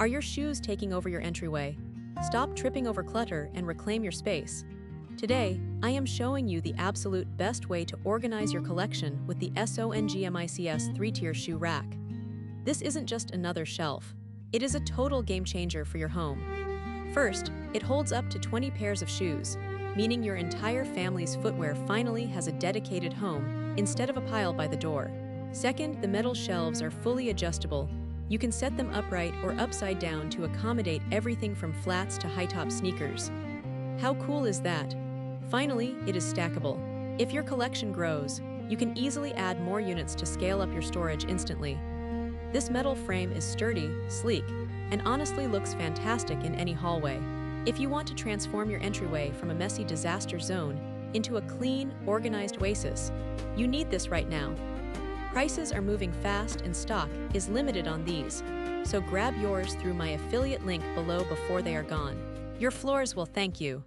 Are your shoes taking over your entryway? Stop tripping over clutter and reclaim your space. Today, I am showing you the absolute best way to organize your collection with the SONGMICS 3-tier shoe rack. This isn't just another shelf. It is a total game changer for your home. First, it holds up to 20 pairs of shoes, meaning your entire family's footwear finally has a dedicated home instead of a pile by the door. Second, the metal shelves are fully adjustable. You can set them upright or upside down to accommodate everything from flats to high-top sneakers. How cool is that? Finally, it is stackable. If your collection grows, you can easily add more units to scale up your storage instantly. This metal frame is sturdy, sleek, and honestly looks fantastic in any hallway. If you want to transform your entryway from a messy disaster zone into a clean, organized oasis, you need this right now. Prices are moving fast and stock is limited on these, so grab yours through my affiliate link below before they are gone. Your floors will thank you.